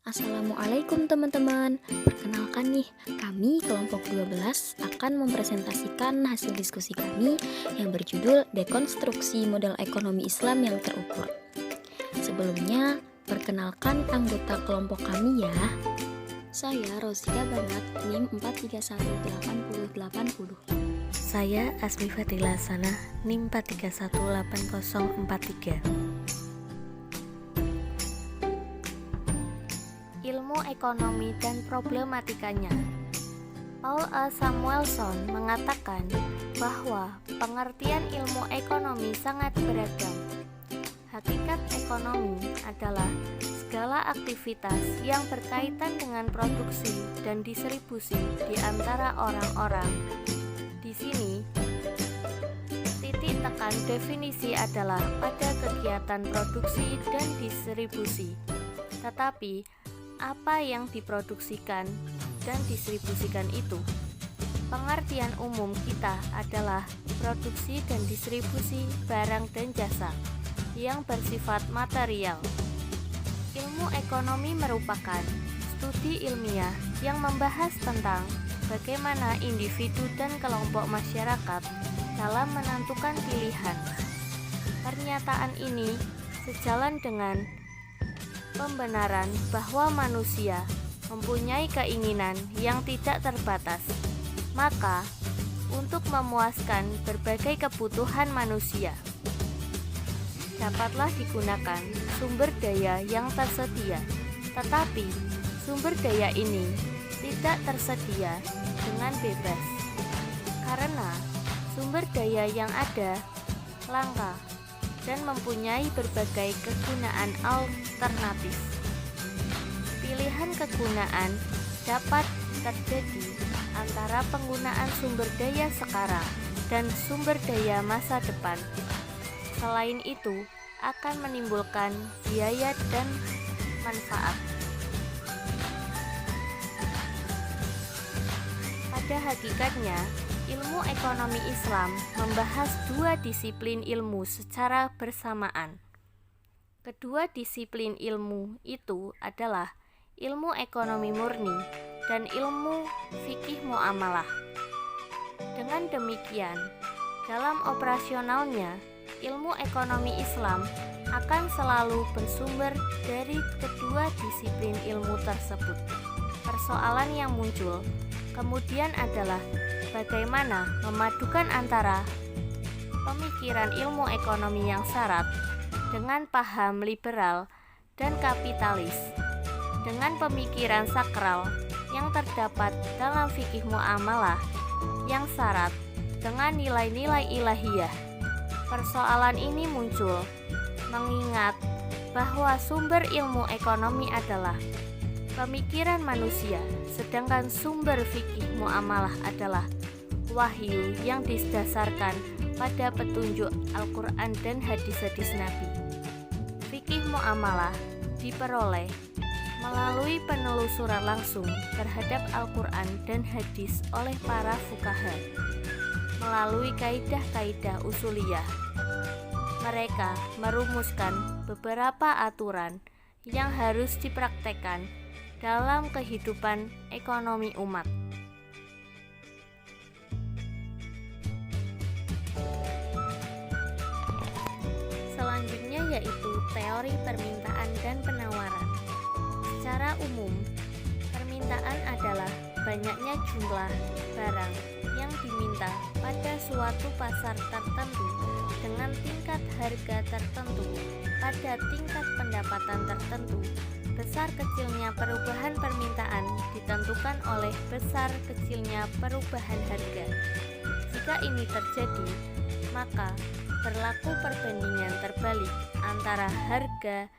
Assalamualaikum teman-teman. Perkenalkan nih, kami kelompok 12 akan mempresentasikan hasil diskusi kami yang berjudul Dekonstruksi Model Ekonomi Islam yang Terukur. Sebelumnya, perkenalkan anggota kelompok kami ya. Saya Rozia Banat, NIM 4318080. Saya Asmi Fadila Sana, NIM 4318043. Ilmu ekonomi dan problematikanya. Paul A. Samuelson mengatakan bahwa pengertian ilmu ekonomi sangat beragam. Hakikat ekonomi adalah segala aktivitas yang berkaitan dengan produksi dan distribusi di antara orang-orang. Di sini, titik tekan definisi adalah pada kegiatan produksi dan distribusi. Tetapi, apa yang diproduksikan dan distribusikan itu? Pengertian umum kita adalah produksi dan distribusi barang dan jasa yang bersifat material. Ilmu ekonomi merupakan studi ilmiah yang membahas tentang bagaimana individu dan kelompok masyarakat dalam menentukan pilihan. Pernyataan ini sejalan dengan pembenaran bahwa manusia mempunyai keinginan yang tidak terbatas. Maka, untuk memuaskan berbagai kebutuhan manusia, dapatlah digunakan sumber daya yang tersedia. Tetapi, sumber daya ini tidak tersedia dengan bebas. Karena sumber daya yang ada langka dan mempunyai berbagai kegunaan alternatif. Pilihan kegunaan dapat terjadi antara penggunaan sumber daya sekarang dan sumber daya masa depan. Selain itu, akan menimbulkan biaya dan manfaat. Pada hakikatnya, ilmu ekonomi Islam membahas dua disiplin ilmu secara bersamaan. Kedua disiplin ilmu itu adalah ilmu ekonomi murni dan ilmu fikih muamalah. Dengan demikian, dalam operasionalnya, ilmu ekonomi Islam akan selalu bersumber dari kedua disiplin ilmu tersebut. Persoalan yang muncul kemudian adalah bagaimana memadukan antara pemikiran ilmu ekonomi yang syarat dengan paham liberal dan kapitalis, dengan pemikiran sakral yang terdapat dalam fikih muamalah yang syarat dengan nilai-nilai ilahiyah. Persoalan ini muncul mengingat bahwa sumber ilmu ekonomi adalah pemikiran manusia, sedangkan sumber fikih muamalah adalah wahyu yang didasarkan pada petunjuk Al-Quran dan hadis-hadis Nabi. Fikih muamalah diperoleh melalui penelusuran langsung terhadap Al-Quran dan hadis oleh para fuqaha. Melalui kaidah-kaidah usuliyah, mereka merumuskan beberapa aturan yang harus dipraktekkan dalam kehidupan ekonomi umat. Selanjutnya yaitu teori permintaan dan penawaran. Secara umum, permintaan adalah banyaknya jumlah barang yang diminta pada suatu pasar tertentu dengan tingkat harga tertentu pada tingkat pendapatan tertentu. Besar kecilnya perubahan permintaan ditentukan oleh besar kecilnya perubahan harga. Jika ini terjadi, maka berlaku perbandingan terbalik antara harga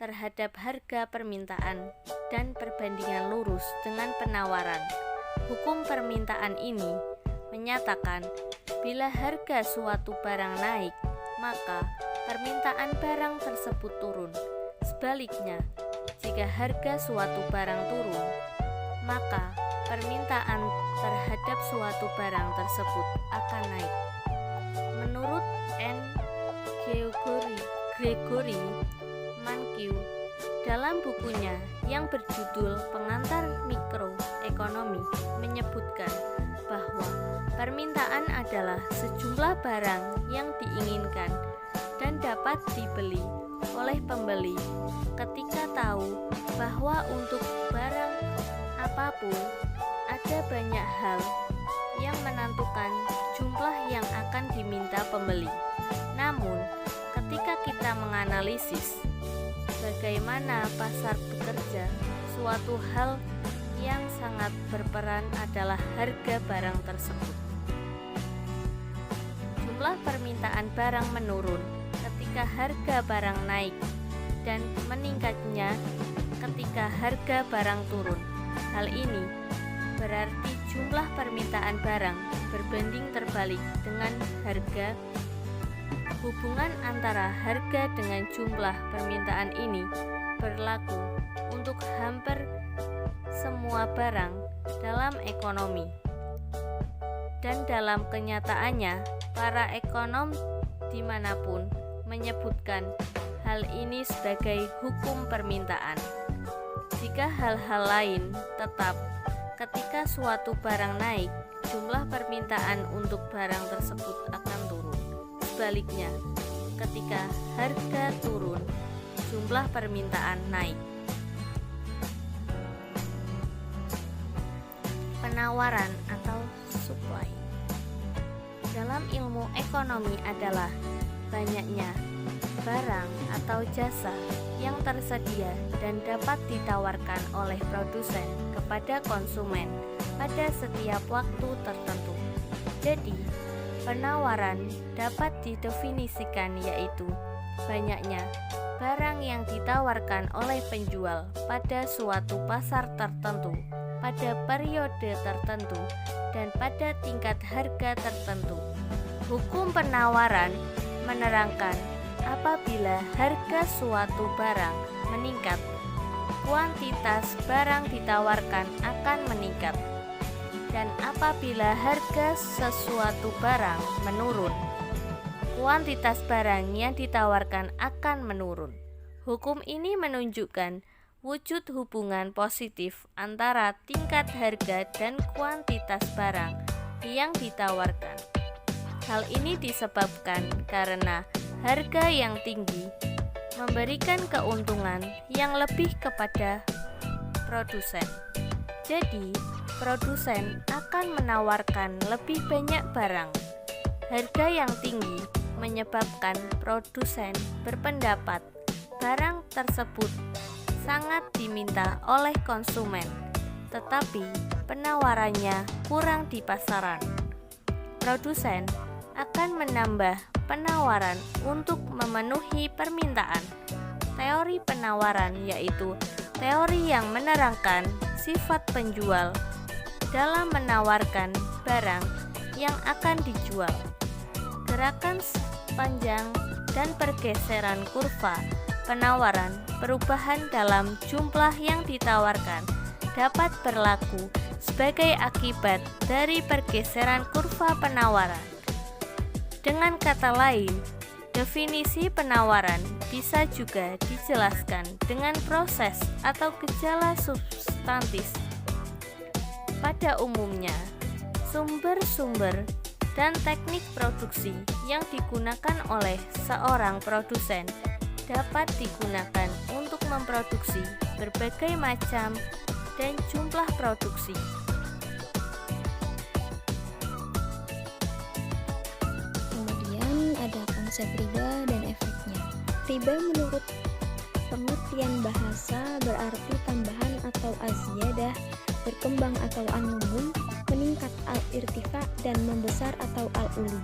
terhadap harga permintaan dan perbandingan lurus dengan penawaran. Hukum permintaan ini menyatakan bila harga suatu barang naik, maka permintaan barang tersebut turun. Sebaliknya, jika harga suatu barang turun, maka permintaan terhadap suatu barang tersebut akan naik. Menurut N. Gregory Mankiw Dalam bukunya yang berjudul Pengantar Mikroekonomi menyebutkan bahwa permintaan adalah sejumlah barang yang diinginkan dan dapat dibeli oleh pembeli ketika tahu bahwa untuk barang apapun ada banyak hal yang menentukan jumlah yang akan diminta pembeli. Namun, ketika kita menganalisis bagaimana pasar bekerja, suatu hal yang sangat berperan adalah harga barang tersebut. Jumlah permintaan barang menurun ketika harga barang naik dan meningkatnya ketika harga barang turun. Hal ini berarti jumlah permintaan barang berbanding terbalik dengan harga. Hubungan antara harga dengan jumlah permintaan ini berlaku untuk hampir semua barang dalam ekonomi. Dan dalam kenyataannya, para ekonom dimanapun menyebutkan hal ini sebagai hukum permintaan. Jika hal-hal lain tetap, ketika suatu barang naik, jumlah permintaan untuk barang tersebut akan turun. Sebaliknya, ketika harga turun, jumlah permintaan naik. Penawaran atau supply dalam ilmu ekonomi adalah banyaknya barang atau jasa yang tersedia dan dapat ditawarkan oleh produsen kepada konsumen pada setiap waktu tertentu. Jadi, penawaran dapat didefinisikan yaitu banyaknya barang yang ditawarkan oleh penjual pada suatu pasar tertentu, pada periode tertentu, dan pada tingkat harga tertentu. Hukum penawaran menerangkan apabila harga suatu barang meningkat, kuantitas barang ditawarkan akan meningkat. Dan apabila harga sesuatu barang menurun, kuantitas barang yang ditawarkan akan menurun. Hukum ini menunjukkan wujud hubungan positif antara tingkat harga dan kuantitas barang yang ditawarkan. Hal ini disebabkan karena harga yang tinggi memberikan keuntungan yang lebih kepada produsen. Jadi, produsen akan menawarkan lebih banyak barang. Harga yang tinggi menyebabkan produsen berpendapat barang tersebut sangat diminta oleh konsumen, tetapi penawarannya kurang di pasaran. Produsen akan menambah penawaran untuk memenuhi permintaan. Teori penawaran yaitu teori yang menerangkan sifat penjual dalam menawarkan barang yang akan dijual. Gerakan panjang dan pergeseran kurva penawaran, perubahan dalam jumlah yang ditawarkan dapat berlaku sebagai akibat dari pergeseran kurva penawaran. Dengan kata lain, definisi penawaran bisa juga dijelaskan dengan proses atau gejala substantif. Pada umumnya, sumber-sumber dan teknik produksi yang digunakan oleh seorang produsen dapat digunakan untuk memproduksi berbagai macam dan jumlah produksi. Kemudian ada konsep riba dan efeknya. Riba menurut pengertian bahasa berarti tambahan atau aziyadah, berkembang atau an-numum, meningkat al-irtifa dan membesar atau al-ulu.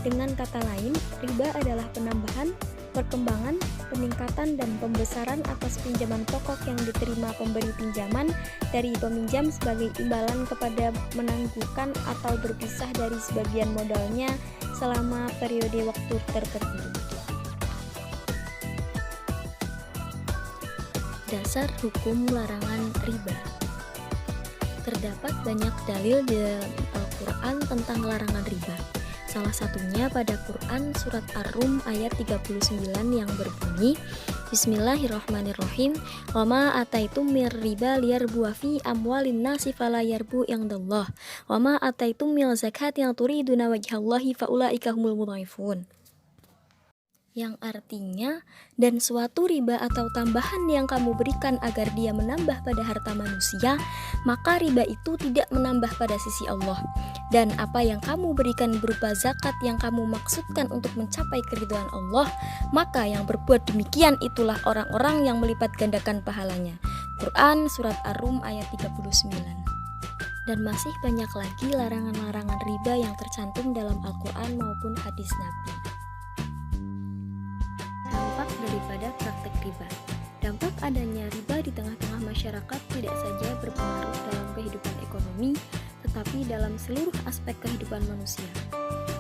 Dengan kata lain, riba adalah penambahan, perkembangan, peningkatan, dan pembesaran atas pinjaman pokok yang diterima pemberi pinjaman dari peminjam sebagai imbalan kepada menangguhkan atau berpisah dari sebagian modalnya selama periode waktu tertentu. Dasar hukum larangan riba. Terdapat banyak dalil di dalam Al-Quran tentang larangan riba. Salah satunya pada Quran surat Ar-Rum ayat 39 yang berbunyi, Bismillahirrahmanirrahim, wa ma ataitum mir riba liyarbu fi amwalin nasi fala yarbu indallah, wa ma ataitum mil zakatin turiduna wajhallahi faulaika humul mudhaifun. Yang artinya, dan suatu riba atau tambahan yang kamu berikan agar dia menambah pada harta manusia, maka riba itu tidak menambah pada sisi Allah. Dan apa yang kamu berikan berupa zakat yang kamu maksudkan untuk mencapai keridhaan Allah, maka yang berbuat demikian itulah orang-orang yang melipat gandakan pahalanya. Quran Surat Ar-Rum ayat 39. Dan masih banyak lagi larangan-larangan riba yang tercantum dalam Al-Quran maupun hadis Nabi. Dampak daripada praktek riba. Dampak adanya riba di tengah-tengah masyarakat tidak saja berpengaruh dalam kehidupan ekonomi, tetapi dalam seluruh aspek kehidupan manusia.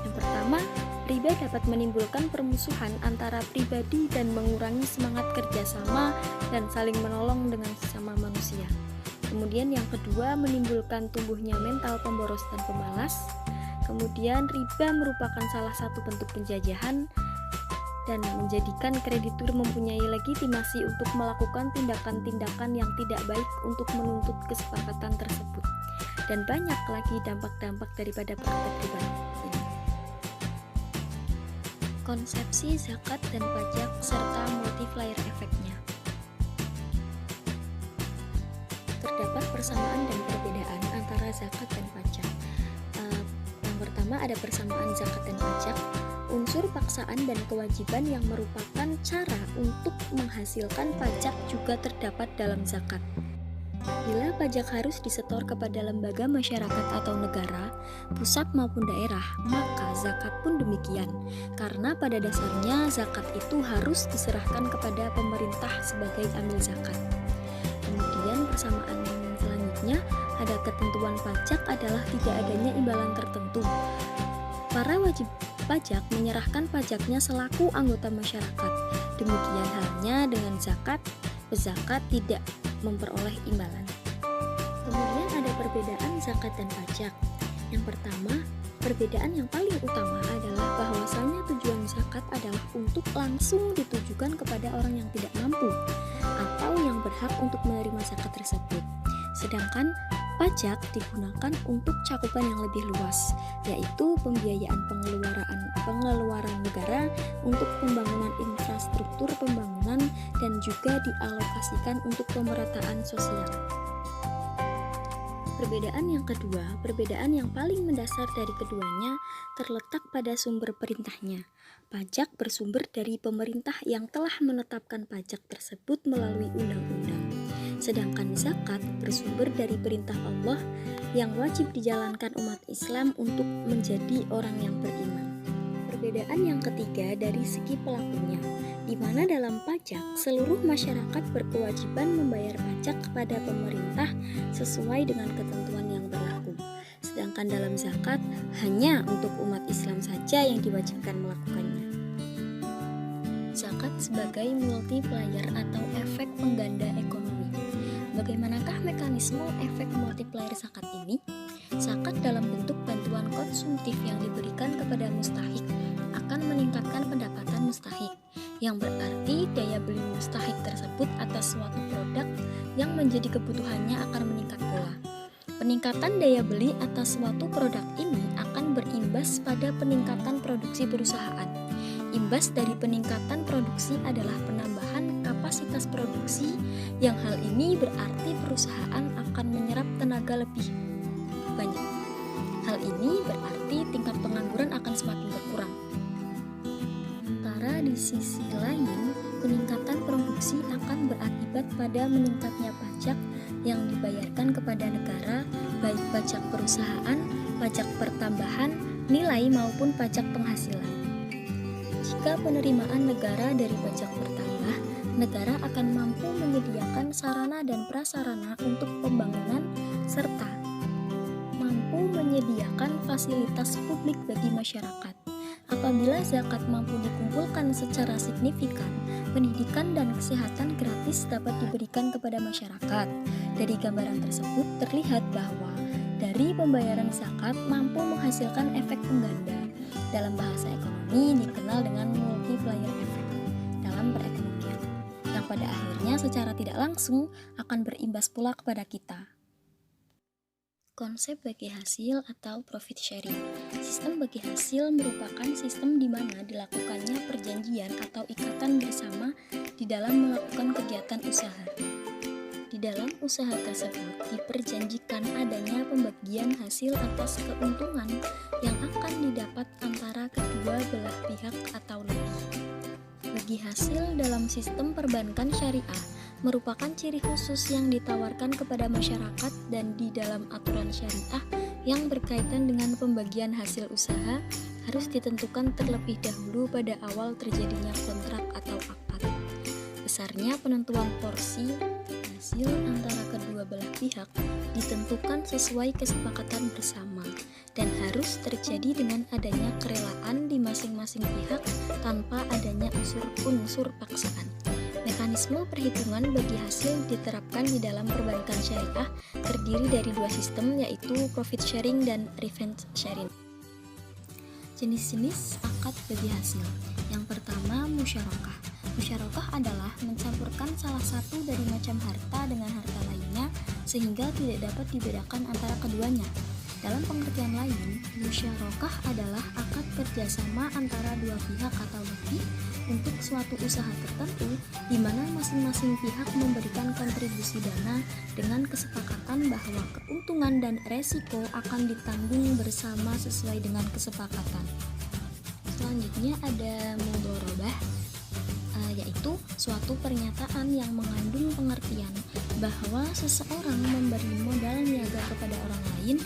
Yang pertama, riba dapat menimbulkan permusuhan antara pribadi dan mengurangi semangat kerjasama dan saling menolong dengan sesama manusia. Kemudian yang kedua, menimbulkan tumbuhnya mental pemboros dan pemalas. Kemudian riba merupakan salah satu bentuk penjajahan dan menjadikan kreditur mempunyai legitimasi untuk melakukan tindakan-tindakan yang tidak baik untuk menuntut kesepakatan tersebut. Dan banyak lagi dampak-dampak daripada praktek riba ini. Konsepsi zakat dan pajak serta multiplier efeknya. Terdapat persamaan dan perbedaan antara zakat dan pajak. Yang pertama ada persamaan zakat dan pajak. Unsur paksaan dan kewajiban yang merupakan cara untuk menghasilkan pajak juga terdapat dalam zakat. Bila pajak harus disetor kepada lembaga masyarakat atau negara, pusat maupun daerah, maka zakat pun demikian. Karena pada dasarnya zakat itu harus diserahkan kepada pemerintah sebagai amil zakat. Kemudian persamaan selanjutnya ada ketentuan pajak adalah tidak adanya imbalan tertentu. Para wajib pajak menyerahkan pajaknya selaku anggota masyarakat. Demikian halnya dengan zakat, pezakat tidak memperoleh imbalan. Kemudian ada perbedaan zakat dan pajak. Yang pertama, perbedaan yang paling utama adalah bahwasanya tujuan zakat adalah untuk langsung ditujukan kepada orang yang tidak mampu atau yang berhak untuk menerima zakat tersebut. Sedangkan pajak digunakan untuk cakupan yang lebih luas, yaitu pembiayaan pengeluaran negara untuk pembangunan infrastruktur pembangunan dan juga dialokasikan untuk pemerataan sosial. Perbedaan yang kedua, perbedaan yang paling mendasar dari keduanya terletak pada sumber perintahnya. Pajak bersumber dari pemerintah yang telah menetapkan pajak tersebut melalui undang-undang. Sedangkan zakat bersumber dari perintah Allah yang wajib dijalankan umat Islam untuk menjadi orang yang beriman. Perbedaan yang ketiga dari segi pelakunya, di mana dalam pajak seluruh masyarakat berkewajiban membayar pajak kepada pemerintah sesuai dengan ketentuan yang berlaku. Sedangkan dalam zakat hanya untuk umat Islam saja yang diwajibkan melakukannya. Zakat sebagai multiplier atau efek pengganda ekonomi. Bagaimanakah mekanisme efek multiplier zakat ini? Zakat dalam bentuk bantuan konsumtif yang diberikan kepada mustahik akan meningkatkan pendapatan mustahik, yang berarti daya beli mustahik tersebut atas suatu produk yang menjadi kebutuhannya akan meningkat pula. Peningkatan daya beli atas suatu produk ini akan berimbas pada peningkatan produksi perusahaan. Imbas dari peningkatan produksi adalah penambahan kapasitas produksi, yang hal ini berarti perusahaan akan menyerap tenaga lebih banyak. Hal ini berarti tingkat pengangguran akan semakin berkurang. Sementara di sisi lain, peningkatan produksi akan berakibat pada meningkatnya pajak yang dibayarkan kepada negara, baik pajak perusahaan, pajak pertambahan, nilai maupun pajak penghasilan. Jika penerimaan negara dari pajak bertambah, negara akan mampu menyediakan sarana dan prasarana untuk pembangunan serta mampu menyediakan fasilitas publik bagi masyarakat. Apabila zakat mampu dikumpulkan secara signifikan, pendidikan dan kesehatan gratis dapat diberikan kepada masyarakat. Dari gambaran tersebut terlihat bahwa dari pembayaran zakat mampu menghasilkan efek pengganda. dalam bahasa ekonomi dikenal dengan multiplier effect dalam perekonomian, yang pada akhirnya secara tidak langsung akan berimbas pula kepada kita. Konsep bagi hasil atau profit sharing. Sistem bagi hasil merupakan sistem di mana dilakukannya perjanjian atau ikatan bersama di dalam melakukan kegiatan usaha. Di dalam usaha tersebut diperjanjikan adanya pembagian hasil atas keuntungan yang akan didapat antara kedua belah pihak atau lebih. Bagi hasil dalam sistem perbankan syariah merupakan ciri khusus yang ditawarkan kepada masyarakat, dan di dalam aturan syariah yang berkaitan dengan pembagian hasil usaha harus ditentukan terlebih dahulu pada awal terjadinya kontrak atau akad. Besarnya penentuan porsi hasil antara kedua belah pihak ditentukan sesuai kesepakatan bersama dan harus terjadi dengan adanya kerelaan di masing-masing pihak tanpa adanya unsur paksaan. Mekanisme perhitungan bagi hasil diterapkan di dalam perbankan syariah terdiri dari dua sistem, yaitu profit sharing dan revenge sharing. Jenis-jenis akad bagi hasil. Yang pertama, musyarakah. Musyarakah adalah mencampurkan salah satu dari macam harta dengan harta lainnya sehingga tidak dapat dibedakan antara keduanya. Dalam pengertian lain, musyarakah adalah akad kerjasama antara dua pihak atau lebih untuk suatu usaha tertentu di mana masing-masing pihak memberikan kontribusi dana dengan kesepakatan bahwa keuntungan dan resiko akan ditanggung bersama sesuai dengan kesepakatan. Selanjutnya ada mudharabah, yaitu suatu pernyataan yang mengandung pengertian bahwa seseorang memberi modal niaga kepada orang lain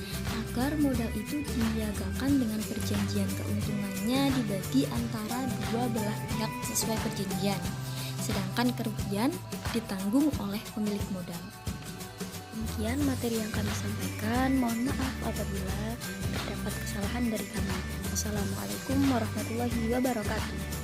agar modal itu diniagakan dengan perjanjian keuntungannya dibagi antara dua belah pihak sesuai perjanjian, sedangkan kerugian ditanggung oleh pemilik modal. Demikian materi yang kami sampaikan. Mohon maaf apabila terdapat kesalahan dari kami. Wassalamualaikum warahmatullahi wabarakatuh.